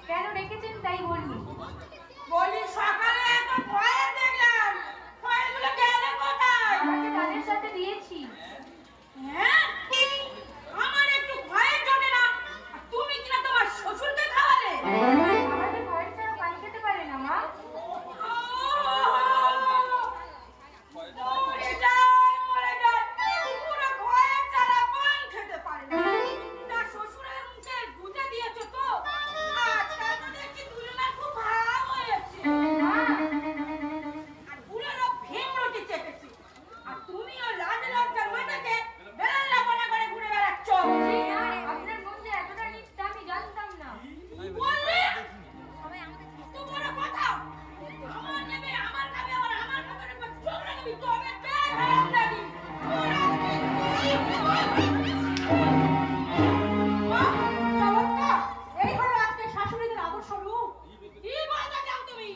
কেন রেখেছেন তাই বলুন। বলি সকালে এত ভয়ে দেখলাম, ফলগুলো গেল কোথায়? আমাকে তাদের সাথে দিয়েছি। হ্যাঁ, আমার একটু ভয়ে জমে না, আর তুমি কিনা তোমার শ্বশুরকে খাওয়ালে। আমাদের ভয়ের ছাড়া পানি খেতে পারে না মা। মরে যায়, মরে যায়, পুরো ভয়ে ছাড়া পান খেতে পারে না। তার শ্বশুরের মুখে গুঁজে দিয়েছো তো, আজকাল তো দেখছি দুজনের খুব ভাব হয়েছে। আর বুড়োরও ভীম রুটি চেপেছে, আর তুমিও লাজ লজ্জার মাথাকে বেলাল্লাপনা করে ঘুরে বেড়াচ্ছ। আপনার মন যে এতটা নিচটা আমি জানতাম না। বলবে তোমার কথা আমার নেবে, আমার খাবে, আবার আমার খাবার উপর ঝগড়া নেবি, তবে পেট খারাপ লাগি। এই হলো আজকে শাশুড়িদের আদর্শ রূপ। কি বলতে চাও তুমি?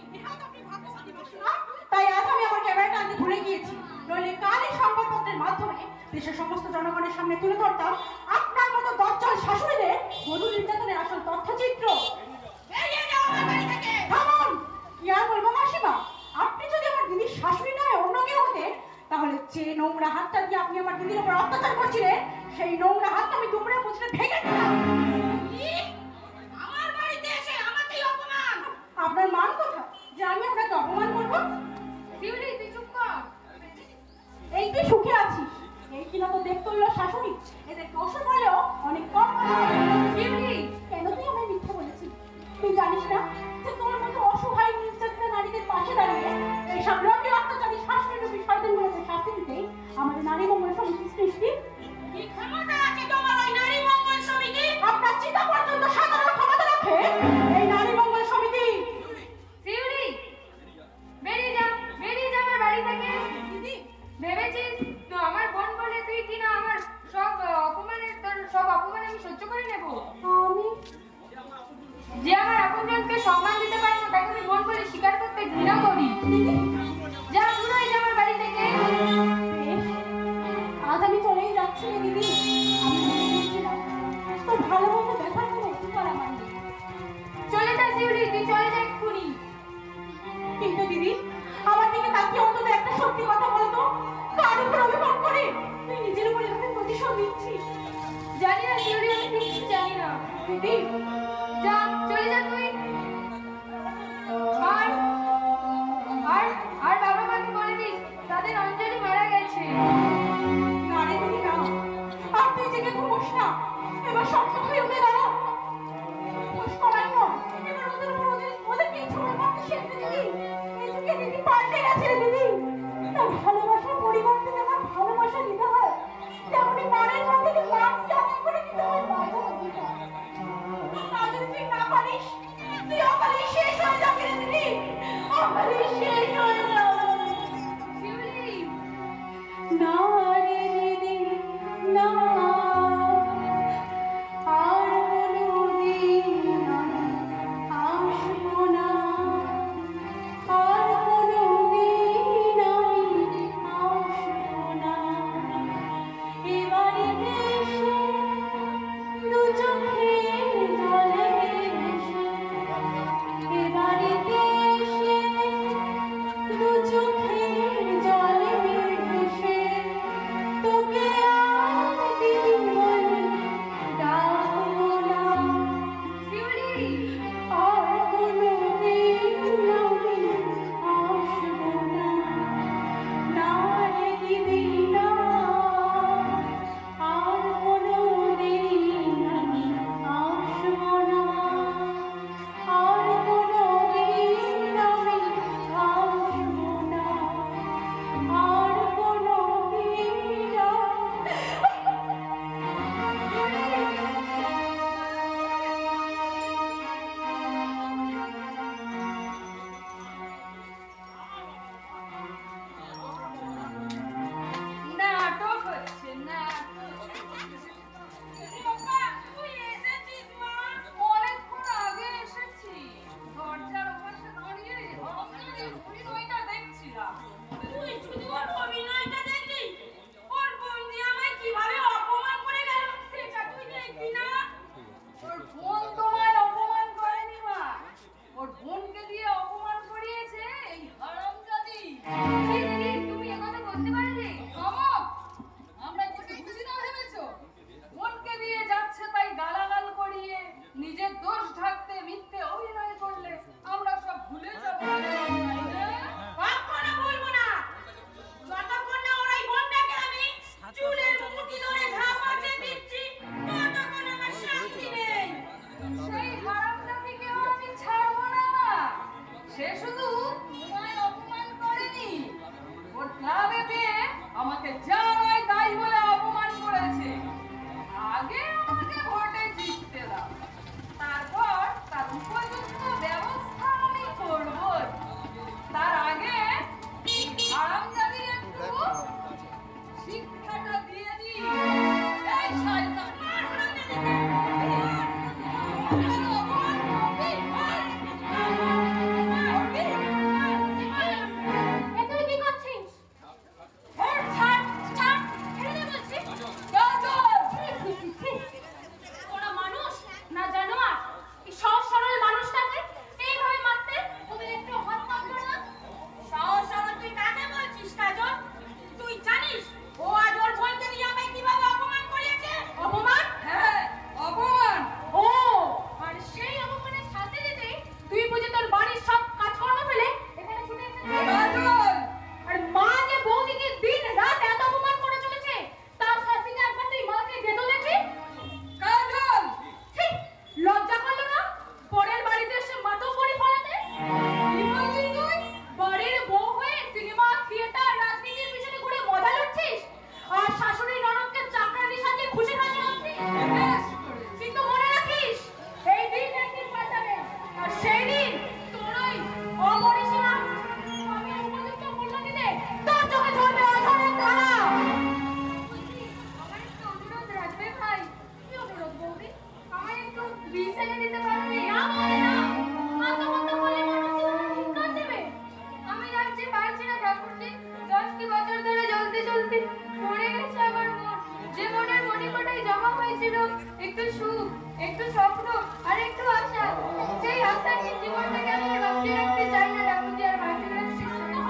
আপনি ভাগ্যবতী মাসি না, তাই আজ আমি আমার ক্যামেরাটা আনতে ভুলে গিয়েছি, নইলে কালই সংবাদপত্রের মাধ্যমে দেশের সমস্ত জনগণের সামনে তুলে ধরতাম আপনার মতো দজ্জাল শাশুড়িদের বধূ নির্যাতনের আসল তথ্যচিত্র। বেরিয়ে যাও আমার বাড়ি থেকে। থামুন, কি আর বলবো মাসিমা, আপনি যদি আমার দিদির শাশুড়ি নয় অন্য কেউ হতেন, তাহলে যে নোংরা হাতটা দিয়ে আপনি আমার দিদির উপর অত্যাচার করছিলেন, সেই নোংরা হাতটা আমি দুমড়ে মুচড়ে ভেঙে দিতাম। আমার বাড়িতে এসে আমাকেই অপমান! আপনার মান কোথায় যে আমি আপনাকে অপমান করবো? শিউলি তুই চুপ কর। এই তুই সুখে আছিস, এই কিনা তো দেখতে হলো শাশুড়ি, এদের কৌশল হলেও অনেক কম কথা বলে। শিউলি কেন তুই আমায় মিথ্যে বলেছিস? তুই জানিস না যে তোর মতো অসহায় নির্যাতিত নারীদের পাশে দাঁড়িয়ে এইসব লোকে অত্যাচারী শাশুড়ি রূপী শয়তানগুলোকে শাস্তি দিতে আমাদের নারী মঙ্গল সমিতির সৃষ্টি। কি ক্ষমতা আছে তোমার ওই নারী মঙ্গল সমিতি? আপনার চিতা পর্যন্ত সাধারণ ক্ষমতা রাখে এই নারী মঙ্গল সমিতি। শিউলি বেরিয়ে যা আমার বাড়ি থেকে। দিদি, ভেবেছিস তো আমার বোন বলে তুই কিনা আমার সব অপমান আমি সহ্য করে নেব? আমি যে আমার আপনজনকে সম্মান দিতে পারে না তাকে আমি বোন বলে স্বীকার করতে ঘৃণা করি। যা দূর হয়ে যা আমার বাড়ি থেকে। বেশ, আজ আমি চলেই যাচ্ছি রে দিদি। আমি ভেবেছিলাম তোর ভালো মতো দেখার কোনো অধিকার আমার নেই। চলে যা শিউলি, তুই চলে যা এক্ষুনি। কিন্তু দিদি, আমার দিকে তাকিয়ে অন্তত একটা সত্যি কথা বলতো, কার উপর অভিমান করে তুই নিজের উপর এভাবে প্রতিশোধ নিচ্ছিস? জানি না শিউলি, আমি কিছু জানি না। দিদি, যা চলে যা তুই। আর আর আর বাবা মাকে বলে দিস তাদের অঞ্জলি মারা গেছে। না রে দিদি না, আর তুই জেগে ঘুমোস না, এবার শক্ত হয়ে উঠে দাঁড়া। ঘুষ করাই নয়, এবার ওদের উপর ওদেরকে ঝড় মারতে শিখতে দিদি। এদিকে দিদি পাল্টে গেছে রে দিদি। তার ভালোবাসার পরিবর্তে যেমন ভালোবাসা দিতে হয়, তেমনি মারের হাত থেকে মাছকে আদায় করে দিতে হয় মায়ের অধিকার। তা যদি তুই না পারিস, তুই অকালেই শেষ হয়ে যাবি রে দিদি, অকালেই শেষ হয়ে যাবে। শিউলি না রে দিদি না, আর কোনোদিন আমি আসবো না, আর কোনোদিন আমি আসবো না। এ বাড়িতে এসে দু চোখের জলে ভেসে, এ বাড়িতে এসে দু চোখের জলে ভেসে বলে না, আত্মহত্যা করলে মানুষ জীবনে ধিক্কার দেবে। আমি রাখতে পারছি না ঠাকুরজি। 10টি বছর ধরে চলতে চলতে পড়ে গেছে আমার মন। যে মনের মণিকোঠায় জমা হয়েছিল একটু সুখ, একটু স্বপ্ন আর একটু আশা, সেই আশাহীন জীবনটাকে আমি আর বাঁচিয়ে রাখতে চাই না ঠাকুরজি, আর বাঁচিয়ে রাখতে চাই না।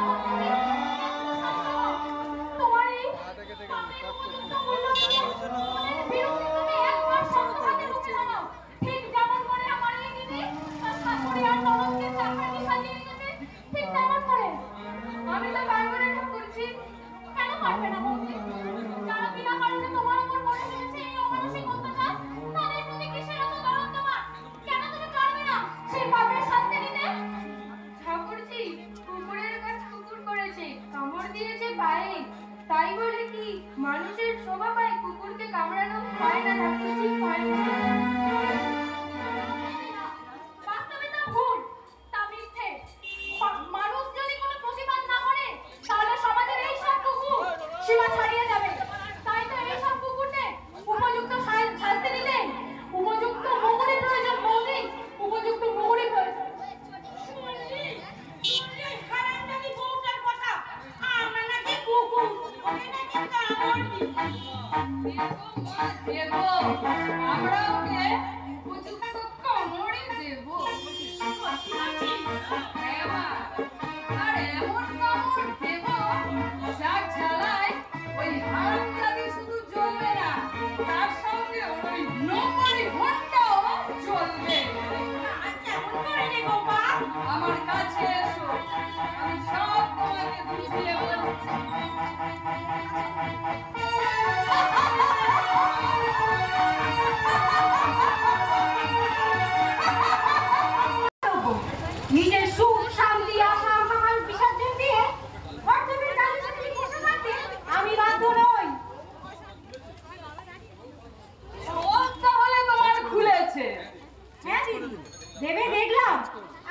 তোমার এই পাপের উপযুক্ত মূল্য দিয়ে মনের বিরুদ্ধে তুমি একবার শক্ত হাতে রুখে দাও। ঠিক যেমন করে আমার এই দিদি তার শাশুড়ি আর ননদকে চাকরি সাজিয়ে দিতে, ঠিক তেমন করে। আমি তো পারবো না ঠাকুরজি। কেন পারবে না বলতে? যারা বিনা কারণে তোমার উপর করে ফেলেছে এই অমানসিক অত্যাচার, তাদের প্রতি কিসের এত দরদ তোমার? কেন তুমি পারবে না সেই পাপের শাস্তি দিতে? ঠাকুরজি, কুকুরের কাজ কুকুর করেছে, কামড় দিয়েছে পায়ে। তাই বলে কি মানুষের শোভা পায় কুকুরকে কামড়ানো? পায় না ঠাকুরজি, পায় না। বাস্তবে তা ভুল, তা মিথ্যে। মানুষ যদি কোনো প্রতিবাদ না করে তাহলে সমাজের এই সব কুকুর সীমা ছাড়িয়ে যাবে। তাই তো এই সব কুকুরদের উপযুক্ত শাস্তি দিতে উপযুক্ত মোহরের প্রয়োজন। বৌদি, উপযুক্ত মোহরের প্রয়োজন। হারামজাদি বউটার কথা, আমরা নাকি কুকুর, ওকে নাকি কামড় দিই। দেব, আমরা ওকে উপযুক্ত কামড়ই দেব। হ্যাঁ মা, আর এমন কামড় দেব যার জ্বালায় ওই হারামজাদি শুধু জ্বলবে না, তার সঙ্গে ওই নোংরি ঘন্টাও জ্বলবে। কেমন করে রে বাবা? আমার কাছে এসো, আমি সব তোমাকে বুঝিয়ে বলছি। নিজের সুখ শান্তি আশা আকাঙ্ক্ষার বিসর্জন দিয়ে অর্থের দাবিতে বসে থাকতে আমি বাধ্য নই। চোখ তাহলে তোমার খুলেছে। হ্যাঁ দিদি, ভেবে দেখলাম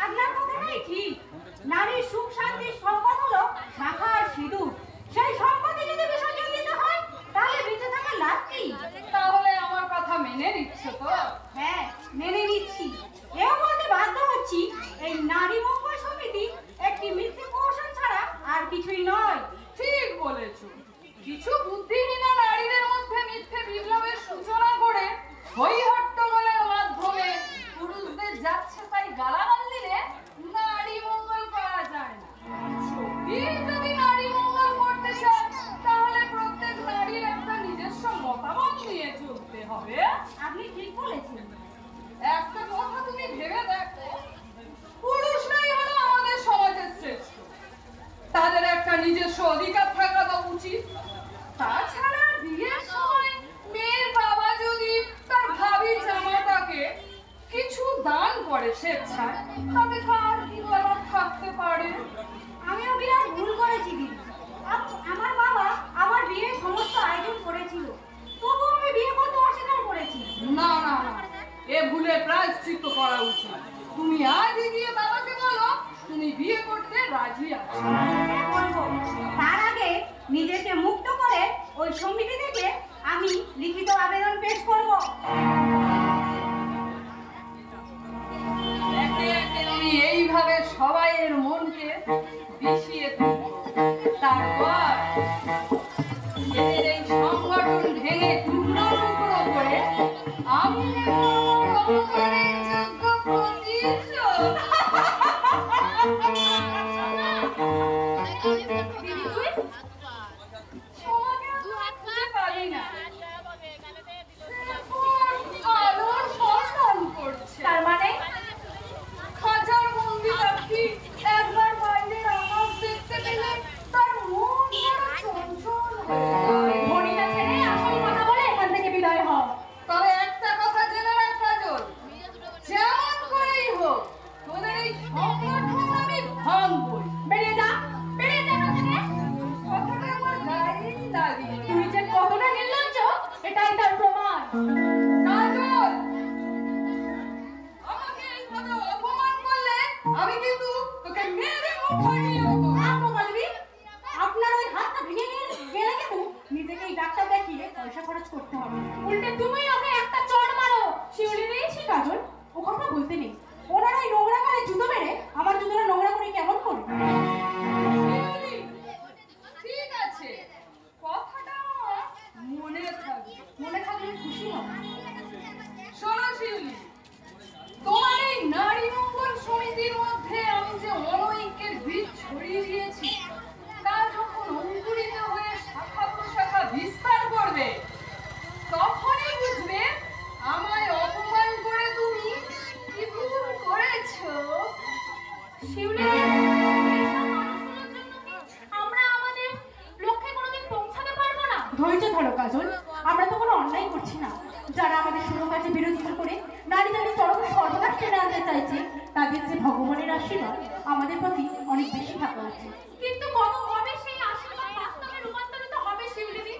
আপনার কথাটাই ঠিক। নারীর সুখ শান্তির সম্পদ হলো শাখা আর সিঁদুর। সেই সম্পদে যদি বিসর্জন দিতে হয় তাহলে বেঁচে থাকার লাভ কি? তাহলে আমার কথা মেনে নিচ্ছ তো? হ্যাঁ, মেনে নিচ্ছি। এও বলতে বাধ্য হচ্ছি, এই নারী মঙ্গল সমিতি একটি মিথ্যে কৌশল ছাড়া আর কিছুই নয়। ঠিক বলেছো। কিছু বুদ্ধিহীনা নারীদের মধ্যে মিথ্যে বিপ্লবের সূচনা করে হই হট্টগোলের মাধ্যমে পুরুষদের যাচ্ছে তাই গালাগাল দিলে নারী মঙ্গল করা যায় না। সত্যি যদি নারী মঙ্গল করতে চায় তাহলে প্রত্যেক নারীর একটা নিজস্ব মতামত নিয়ে চলতে হবে। আপনি ঠিক বলেছেন। একটা কথা তুমি ভেবে দেখো, পুরুষরাই হলো আমাদের সমাজের শ্রেষ্ঠ। তাদের একটা নিজস্ব অধিকার থাকা তো উচিত। তাছাড়া বিয়ের সময় মেয়ের বাবা যদি তার ভাবির জামাতাকে কিছু দান করে স্বেচ্ছায়, তবে কার কি বলার থাকতে পারে? আমিও বিরাট ভুল করেছি দিদি। আমার বাবা আমার বিয়ের সমস্ত আয়োজন করেছিল, তবু আমি বিয়ে করতে অস্বীকার করেছি। না না না, এ ভুলের প্রায়শ্চিত্ত করা উচিত। তুমি আজই গিয়ে বাবাকে বলো তুমি বিয়ে করতে রাজি আছো। হ্যাঁ, বলবো। তার আগে নিজেকে মুক্ত করে ওই সমিতি থেকে আমি লিখিত আবেদন পেশ করব। একে একে আমি এইভাবে সবাইয়ের মনকে বিষিয়ে তুলব। তারপর এদের এই সংগঠন ভেঙে টুকরো টুকরো করে আমি নেব রমণের যোগ্য প্রতিশোধ। দিদি, তুই তোমাকে বুঝতে পারি না। আলোর সন্ধান করছে। তার মানে খাঁচার বন্দি পাখি একবার বাইরের আকাশ দেখতে পেলে তার মন বড় চঞ্চল হয়ে যায়। ভনিতা ছেড়ে আসল কথা বলে এখান থেকে বিদায় হও। তবে একটা কথা জেনে রাখ কাজল, যেমন করেই হোক তোদের এই সংগঠন আমি ভাঙবই। বেরিয়ে যা, বেরিয়ে যা এখান থেকে। কথাটা আমার গায়েই লাগে। তুই যে কতটা নির্লজ্জ এটাই তার প্রমাণ। কাজল, আমাকে এইভাবে অপমান করলে আমি কিন্তু তোকে মেরে মুখ ফাটিয়ে দেবো। আপনি বলবি আপনার ওই হাতটা ভেঙে গেলে কিন্তু নিজেকেই ডাক্তার দেখিয়ে পয়সা খরচ করতে হবে। উল্টে তুমি ওকে একটা চড় মারো। শিউলি দিয়েছি কাজল, ও কথা বলতে নেই। শিউলি, এইসব মানুষগুলোর জন্য কি আমরা আমাদের লক্ষ্যে কোনোদিন পৌঁছাতে পারবো না? ধৈর্য ধরো কাজল, আমরা তো কোনো অন্যায় করছি না। যারা আমাদের শুভ কাজে বিরোধিতা করে নারী জাতির চরম সর্বনাশ টেনে আনতে চাইছে, তাদের যে ভগবানের আশীর্বাদ আমাদের প্রতি অনেক বেশি থাকা উচিত। কিন্তু কবে সেই আশীর্বাদ বাস্তবে রূপান্তরিত হবে শিউলিদি?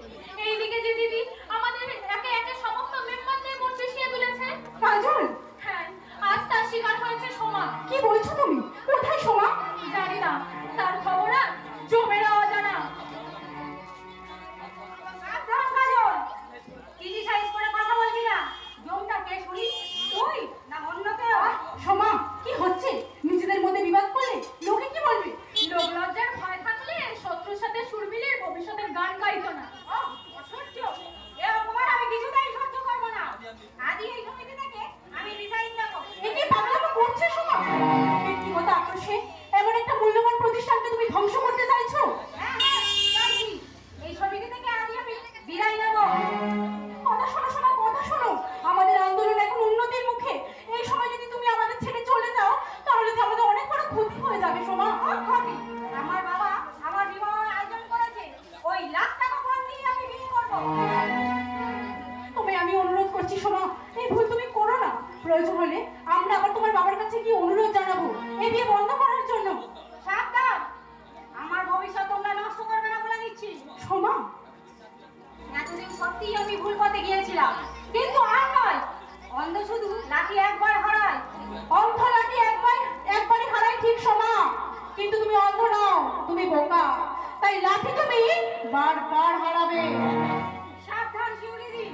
এইদিকে যে দিদি আমাদের একে একে সমস্ত মেম্বারদের মন পিছিয়ে তুলেছে। কাজল, হ্যাঁ, আজ তার শিকার হয়েছে সোমা। কি বলছো তুমি? কোথায় সোমা? জানি না, তার খবর আর জমেরা অজানা। সাবধান কাজল, ক্রিটিসাইজ করে কথা বলবি না। জমটা কে শুনি? তুই না অন্য কেউ? সোমা, কি হচ্ছে? নিজেদের মধ্যে বিবাদ করলে লোকে কি বলবে? লোক লজ্জার ভয় থাকলে শত্রুর সাথে সুর মিলিয়ে ভবিষ্যতের গান গাইতো না। অসহ্য! এ অপমান আমি কিছুতেই সহ্য করব না। আজই এই সমিতি থেকে আমি রিজাইন দেব। এ কি পাগলামো করছে সোমা? ব্যক্তিগত আক্রোশে এমন একটা মূল্যবান প্রতিষ্ঠানকে তুমি ধ্বংস করতে চাইছো? হ্যাঁ, চাইছি। এই সমিতি থেকে আজই আমি বিদায় নেব। কথা শোনো সোমা, কথা শোনো। আমাদের আন্দোলন এখন উন্নতির মুখে। এই সময় যদি তুমি আমাদের ছেড়ে চলে যাও, তাহলে যে আমাদের অনেক বড় ক্ষতি হয়ে যাবে সোমা। ক্ষতি? আমার বাবা আমার বিবাহের আয়োজন করেছে। ওই লাখ টাকা ফোন দিয়ে আমি বিয়ে করব। তুমি আমি অনুরোধ করছি সোমা, এই ভুল তুমি করো না। প্রয়োজন হলে আমরা আবার তোমার বাবার কাছে গিয়ে অনুরোধ জানাবো এই বিয়ে বন্ধ করার জন্য। সাবধান, আমার ভবিষ্যৎ তোমরা নষ্ট করবে না বলে দিচ্ছি। সোমা, এতদিন সত্যিই আমি ভুল পথে গিয়েছিলাম, কিন্তু আর নয়। অন্ধ শুধু লাঠি একবার হারায়। অন্ধ লাঠি একবারই হারায় ঠিক সোমা, কিন্তু তুমি অন্ধ নও, তুমি বোকা। তাই লাঠি তুমি বারবার হারাবে। সাবধান শিউলিদি,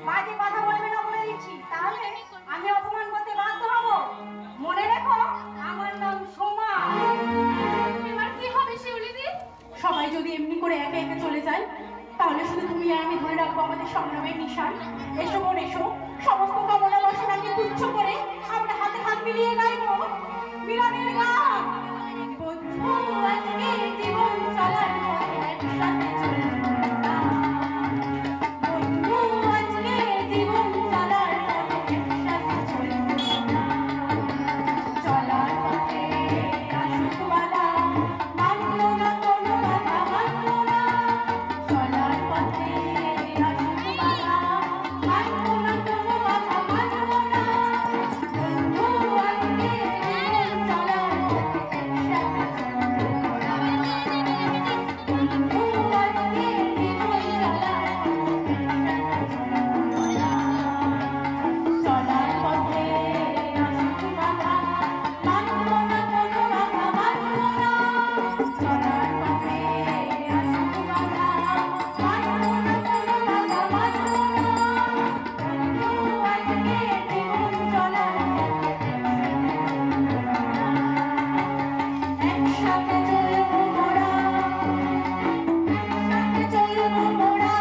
বাজে কথা বলবে না বলে দিচ্ছি, তাহলে আমি অপমান করতে বাধ্য হব। মনে রেখো, আমার নাম সোমা। এবার কি হবে শিউলিদি? সবাই যদি এমনি করে একে একে চলে যায়, তাহলে শুধু তুমি আর আমি ধরে রাখবো আমাদের সংগ্রামের নিশান। এসো বোন এসো, সমস্ত কামনা বাসনাকে তুচ্ছ করে আমরা হাতে হাত মিলিয়ে গাইবো মিলনের গান। বন্ধু আজকে জীবন চলার পথে একসাথে চলবো না। বন্ধু আজকে জীবন চলার পথে একসাথে চলবো না। চলার পথে আসুক বাধা, মানবো না কোনো বাধা, মানবো না। চলার পথে আসুক বাধা, মানবো না কোনো বাধা, মানবো না। বন্ধু আজকে জীবন চলার পথে একসাথে চলবো না। বন্ধু আজকে জীবন চলার পথে একসাথে চলবো না। চলার পথে আসুক বাধা, মানবো না কোনো বাধা, মানবো না। চলার পথে আসুক বাধা, মানবো না কোনো বাধা, মানবো না। বন্ধু আজকে জীবন চলার পথে একসাথে চলবো মোরা, একসাথে চলবো মোরা,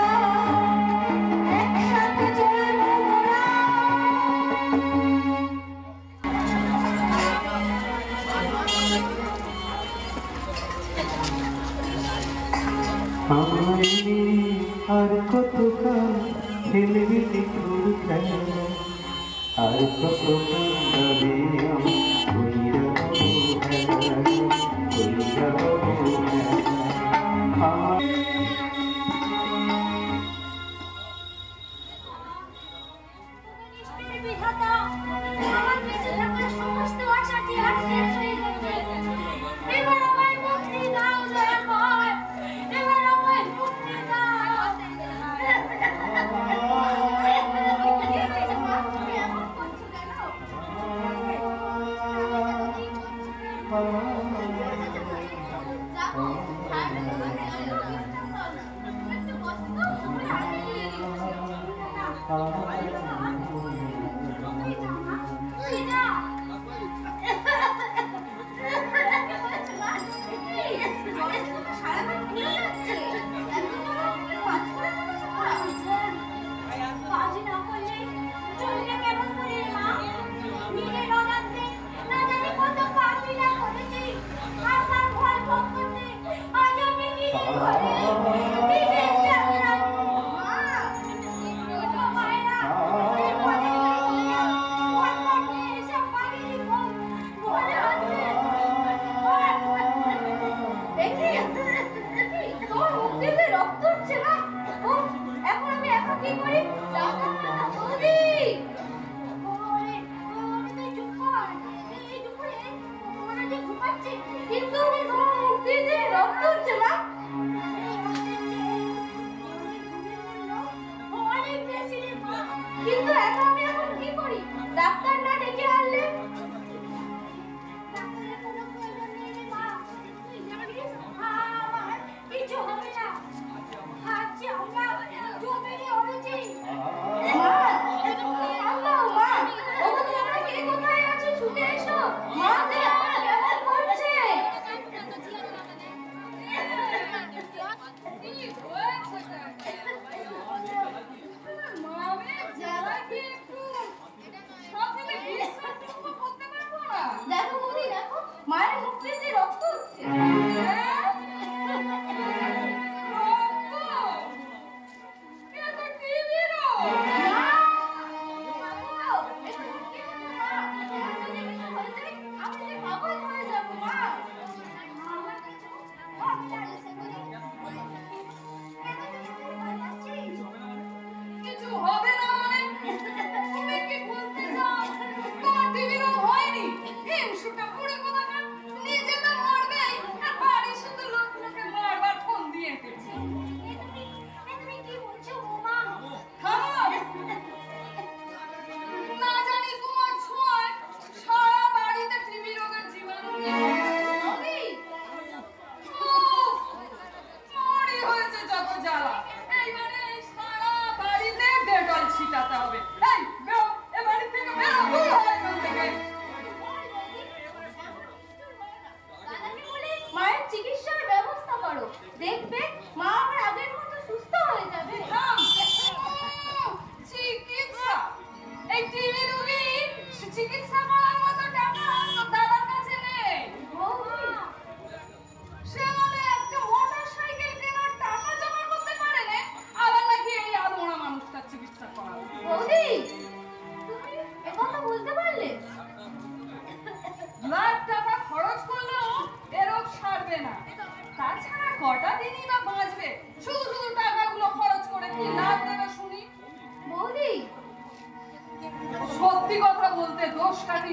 একসাথে চলবো মোরা। আমায় আর কতকাল খেলবি নিখুর খেলা, আর কতকাল যাবে আমি কইরা হবো খেলা, কইরা হবো খেলা। বিধাতা, আমার বেঁচে থাকার সমস্ত আশাটি আর শেষ হয়ে গেছে। এবার আমায় মুক্তি দাও দয়া করে, এবার আমায় মুক্তি দাও। এমন করছো কেন? যাবো, একটু বসো তো, আমি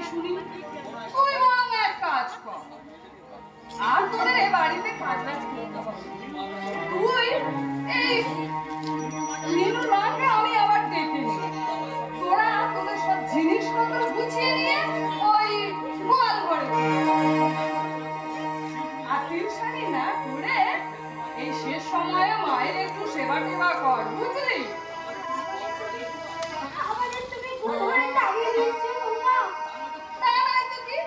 শুনি। তুই বরং এক কাজ কর, আর তোদের এ বাড়িতে কাজ বাজ করতে হবে। তুই এই নীলুর মাকে আমি আবার ডেকে নিই, তোরা তোদের সব জিনিসপত্র গুছিয়ে নিয়ে ওই গোয়াল ঘরে আর টিউশনি না করে এই শেষ সময়ে মায়ের একটু সেবা টেবা কর, বুঝলি? আমাদের তুমি ঘরে দাঁড়িয়ে দিচ্ছ মা। তা নয় তো কি,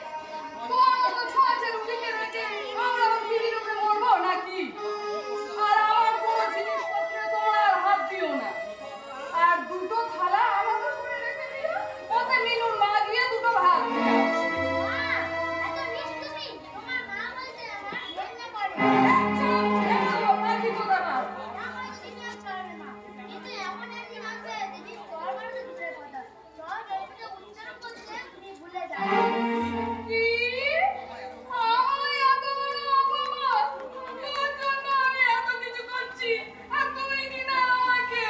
তোমার মতো ছোঁয়াচে রুগীকে রেখে আমরা বিড়ি রোগে মরবো নাকি? আর আমার কোনো জিনিসপত্রে তোমরা আর হাত দিও না। আর দুটো থালা আমাকে করে রেখে দিও, ওতে মিনুর মা গিয়ে দুটো ভাত দিয়ে আসবে। চলো, নাকি কোথা না? কি? আমায় এত বড় অপমান? তোর জন্য আমি এত কিছু করছি, আর তুমি কিনা আমাকে?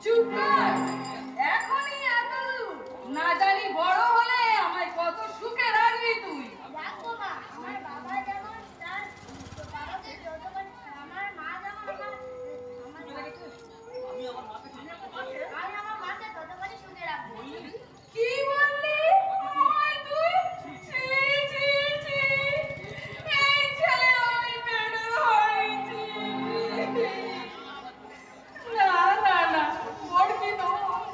চুপ কর, এখনই এত না জানি বড় হলে আমায় কত সুখে রাখবি তুই। কি বললি আমায় তুই? ছি, ছি, ছি, এই ছেলে আমি পেটে ধরেছি। না না না, ওর কি দোষ?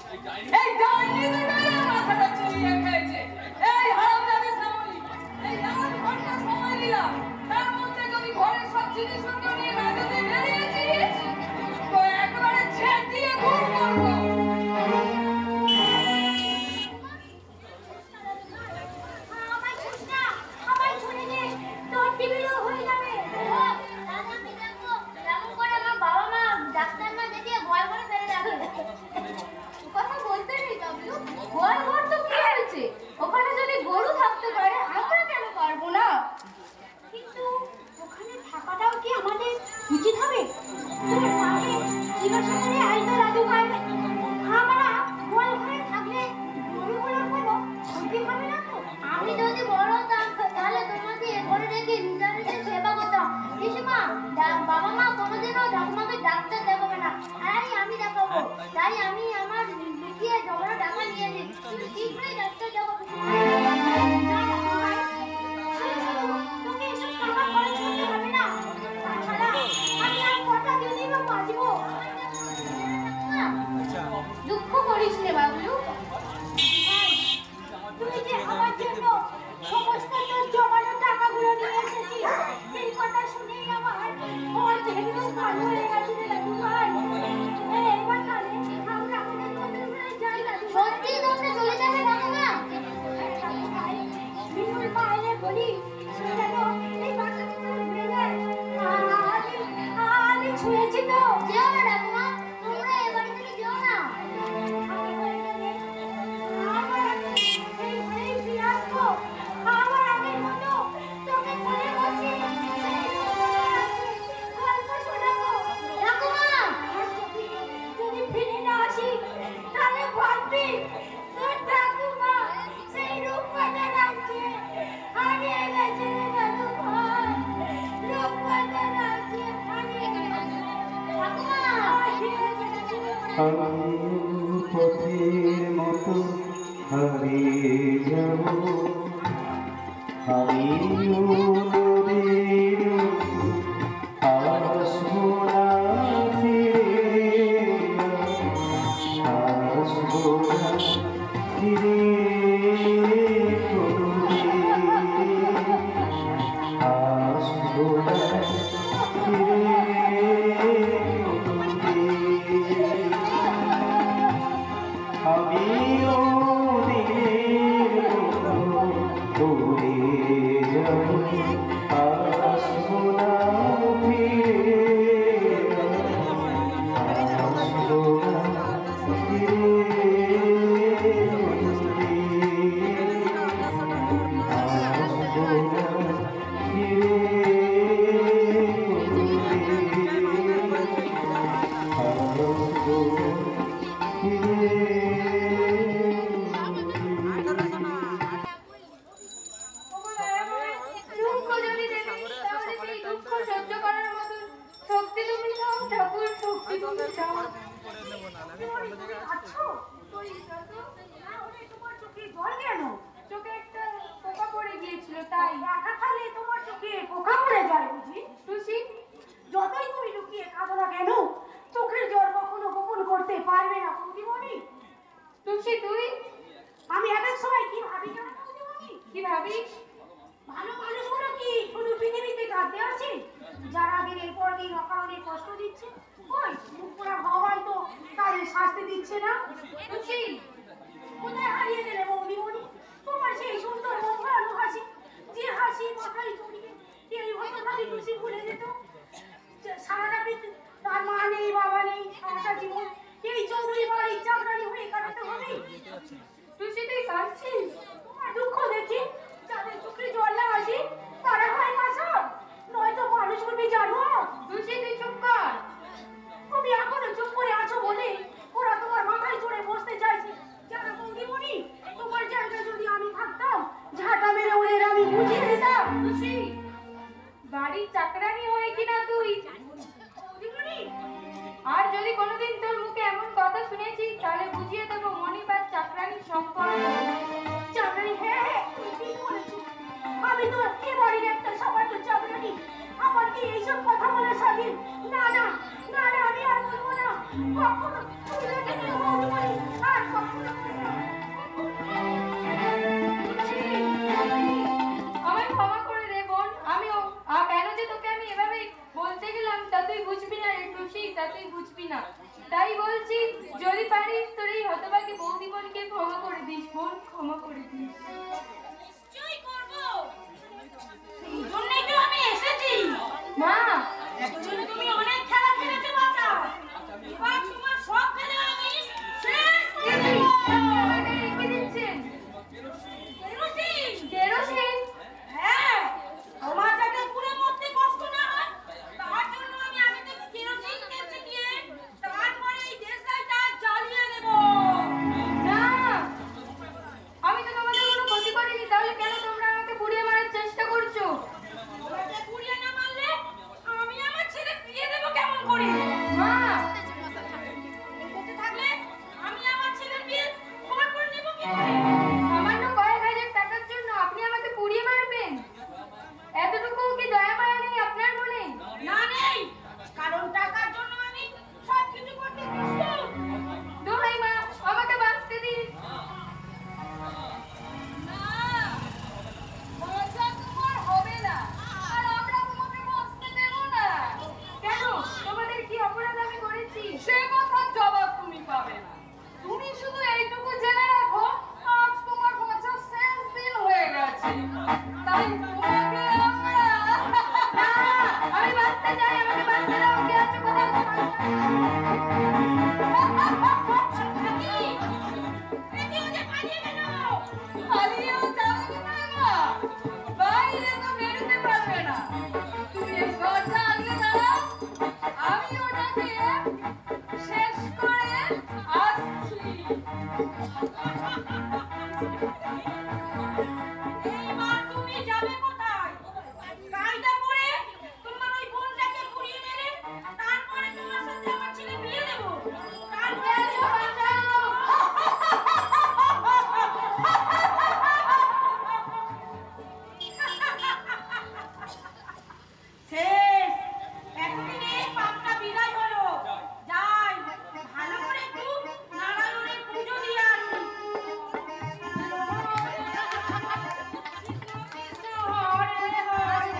এই ডাইনি দুটোই ওর মাথাটা চিবিয়ে খেয়েছে। এই হারামজাদা শ্যামলী, এই এমন ঘন্টা সময় দিলাম, তার মধ্যে যদি ঘরের সব জিনিসপত্র নিয়ে বাইরে দিয়ে বেরিয়েছিস, তো একবারে ছেড় দিয়ে ঘুর করবো। কথা বলতে নেই বাবলু, গোয়াল ঘর তো কি হয়েছে? ওখানে যদি গরু থাকতে পারে আমরা কেন পারবো না? কিন্তু ওখানে থাকাটাও কি আমাদের উচিত হবে? তোর মাকে জিজ্ঞাসা করে আইতো রাজু ভাই, আমরা গোয়াল ঘরে থাকলে গরুগুলোর কোনো ক্ষতি হবে না তো? আমি যদি বড় হতাম তাহলে তোমাকে এ ঘরে রেখে নিজের সেবা করতাম। পিসিমা, বাবা মা কোনোদিনও ঠাকুমাকে ডাক্তার দেখাবে না, আর আমি দেখাবো। তাই আমি আমার লুকিয়ে জমানো টাকা নিয়ে নিই, তুমি শীঘ্রই ডাক্তার দেখাবো। তোকে এসব টাকা খরচ করতে হবে না। তাছাড়া আমি আর কটা দিনই বা বাঁচবো। দুঃখ করিস নে বাবলু। তুই যে আমার জন্য সমস্ত তোর জমানো টাকাগুলো নিয়ে এসেছিস, এই কথা শুনেই আমার মন একদম ভালো হয়ে গেছে রে দাদু ভাই। এবার তাহলে আমরা আমাদের মতন করে যাই দাদু ভাই। সত্যি তোমরা চলে যাবে ঠাকুমা? দাদু ভাই, বিনুর মায়ের বলি সে যেন এই বাসার ভিতরে ঘুরে যায়। আমি ছুঁয়েছি তো। যেও না ঠাকুমা, তোমরা এ বাড়ি থেকে যেও না। আমি হয়ে গেলে আবার এই ঘরেই ফিরে আসবো। আবার আগের মতো তোকে কোলে বসিয়ে গল্প শোনাবো। ঠাকুমা, আর যদি ফিরে না আসি তাহলে ভাববি তোর ঠাকুমা সেই রূপকথা রাজ্যে হারিয়ে গেছে রে দাদু ভাই। রূপকথা রাজ্যে হারিয়ে গেছে। ঠাকুমা, হারিয়ে গেছে। আমি পথের মতো হারিয়ে যাব, আমি নদীর আসবো না ফিরে, আসবো না ফিরে আসবো না আমিও দিনের মতো উড়ে যাব। আচ্ছা তুই না ওরে তোমার চোখে জল কেন? চোখে একটা পোকা পড়ে গিয়েছিল তাই। একা খালি তোমার চোখে পোকা পড়ে যায় বুঝি? টুসি, যতই তুমি লুকিয়ে কাঁদো না কেন, চোখের জল কখনো গোপন করতে পারবে না বৌদিমণি। টুসি তুই আমি এদের সময় কি ভাবি জানো বৌদিমণি? কি ভাবিস? ভালো মানুষগুলো কি শুধু পৃথিবীতে কাঁদতে আছে? যারা দিনের পর দিন অকারণে কষ্ট দিচ্ছে, ওই মুখ পোড়া ভগবান তো তাদের শাস্তি দিচ্ছে না? টুসি, কোথায় হারিয়ে গেলে বৌদিমণি? তোমার সেই সুন্দর মন ভরানো হাসি, যে হাসি মাথায় জড়িয়ে এই হয়তো খালি খুশি ভুলে যেত। যে সারাটা পৃথিবী তার মা নেই বাবা নেই, সারাটা জীবন এই চৌধুরী বাড়ির চাকরানি হয়ে কাটাতে হবে। টুসি তুই কাঁদছিস? তোমার দুঃখ দেখি যাদের চোখে জল না আসে তারা হয় মাসব, নয়তো মানুষ তুমি জানো। টুসি তুই চুপ কর। তুমি এখনো চুপ করে আছো বলে ওরা তোমার মাথায় চড়ে বসতে চাইছে। জানো বৌদিমণি, তোমার জায়গায় যদি আমি থাকতাম ঝাঁটা মেরে ওদের আমি বুঝিয়ে দিতাম। টুসি, বাড়ির চাকরানি হয়ে কিনা তুই, বৌদিমণি, আর যদি কোনোদিন তোর মুখে এমন কথা শুনেছি তাহলে বুঝিয়ে দেবো মনিবার চাকরানির সম্পর্ক। চাকরানি? হ্যাঁ হ্যাঁ, তুমি ঠিক বলেছো। আমি তো এ বাড়ির একটা সামান্য চাকরানি। আমার কি এইসব কথা বলে সাথে? না না না না, আমি আর বলবো না কখনো। তুমি রেখে দিও বৌদিমণি, আর কখনো বলবো না। আমায় ক্ষমা করে দে বোন। কেন যে তোকে আমি এভাবে বলতে গেলাম তা তুই বুঝবি না রে টুসি, তা তুই বুঝবি না। তাই বলছি যদি পারিস তোর এই হতভাগী বৌদি বোনকে ক্ষমা করে দিস বোন, ক্ষমা করে দিস। নিশ্চয়ই করবো, এই জন্যই তো আমি এসেছি। মা, এতদিন তুমি অনেক খেলা খেলেছো বাচ্চা, এবার তোমার সব খেলা আমি শেষ করে দেব। ওটা রেখে দিচ্ছেন কেরোসিন? কেরোসিন? হ্যাঁ, তোমার যাতে পুড়ে মরতে কষ্ট না হয় তার জন্য আমি আগে থেকে কেরোসিন কেটে দিয়ে তারপরে এই দেশটা জ্বালিয়ে দেব। না, আমি তো তোমাদের কোনো ক্ষতি করিনি, তাহলে কেন তোমরা আমাকে পুড়িয়ে মারার চেষ্টা করছো? তোমাকে পুড়িয়ে না মারলে আমি আমার ছেলে ফিরিয়ে দেব কেমন করে? মা, বেঁচে থাকলে আমি আমার ছেলের বিয়ে খবর করে নেব কি করে? সামান্য কয়েক হাজার টাকার জন্য আপনি আমাকে পুড়িয়ে মারবেন? এতটুকু কি দয়া মায়া নেই আপনার মনে? না নেই, কারণ টাকার জন্য আমি সব কিছু করতে প্রস্তুত। দোহাই মা, আমাকে বাঁচতে দিন। না, বাঁচা তোমার হবে না, আর আমরা তোমাকে বাঁচতে দেব না। কেন? তোমাদের কি অপরাধ আমি করেছি? সে কথার জবাব তুমি পাবে না। তুমি শুধু এইটুকু জেনে রাখো, আজ তোমার বাঁচার শেষ দিন হয়ে গেছে। তাই তোমাকে আমরা না, আমি বাঁচতে চাই, আমাকে বাঁচতে দাও। কে আছো কোথায়? পালিয়েও যাবে কোথায় মা? বাইরে তো বেরোতে পারবে না। তুমি এই ঘরটা আগে দাঁড়াও, আমি ওটাকে শেষ করে আসছি। এইবার তুমি যাবে কোথায়? কায়দা করে তোমার ওই বোনটাকে পুড়িয়ে মেরে তারপরে তোমার সাথে আমার ছেলে বিয়ে দেব। তারপরে শেষ, এতদিনে পাপটা বিদায় হলো। যাই, ভালো করে একটু নারায়ণের পুজো দিয়ে আসি। হরে হরে।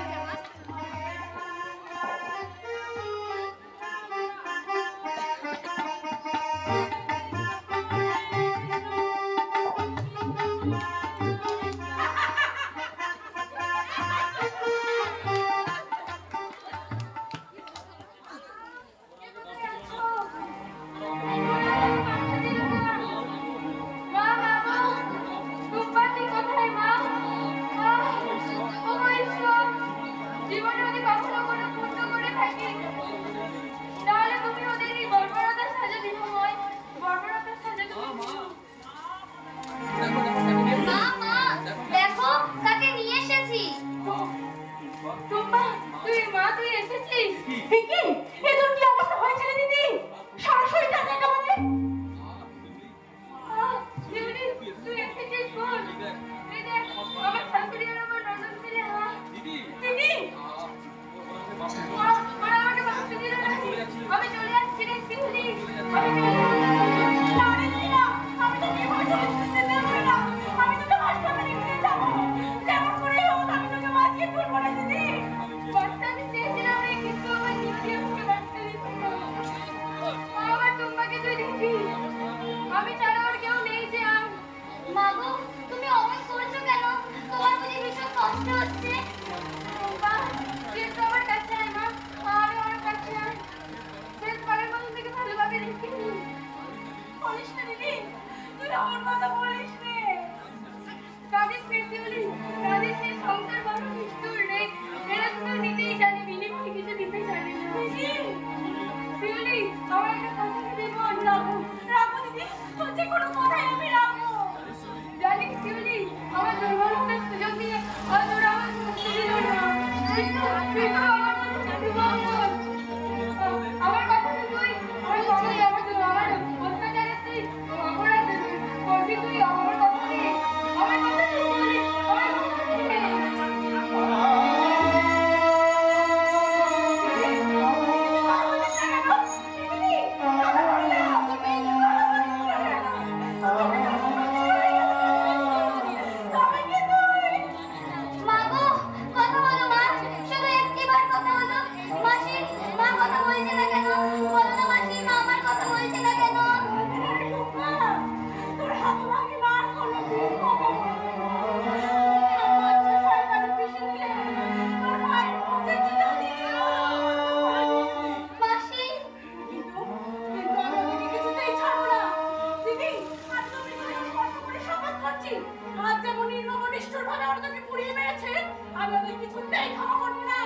কিছুতেই ক্ষমা করবো না।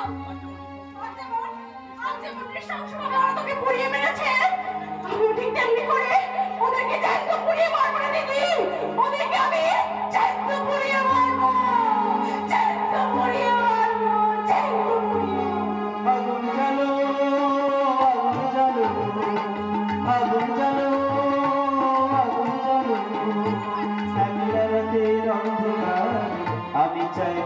আজ যেমন নৃশংসভাবে ওরা তোকে পুড়িয়ে মেরেছে, আমিও ঠিক তেমনি করে ওদেরকে জ্যান্ত পুড়িয়ে মারবো না দিদি। ওদেরকে আমি জ্যান্ত পুড়িয়ে মারবো, জ্যান্ত পুড়িয়ে মারবো, জ্যান্ত পুড়িয়ে। আগুন জ্বালো, আগুন জ্বালো, আগুন জ্বালো, আগুন জ্বালো। একলা রাতের অন্ধকার আমি চাই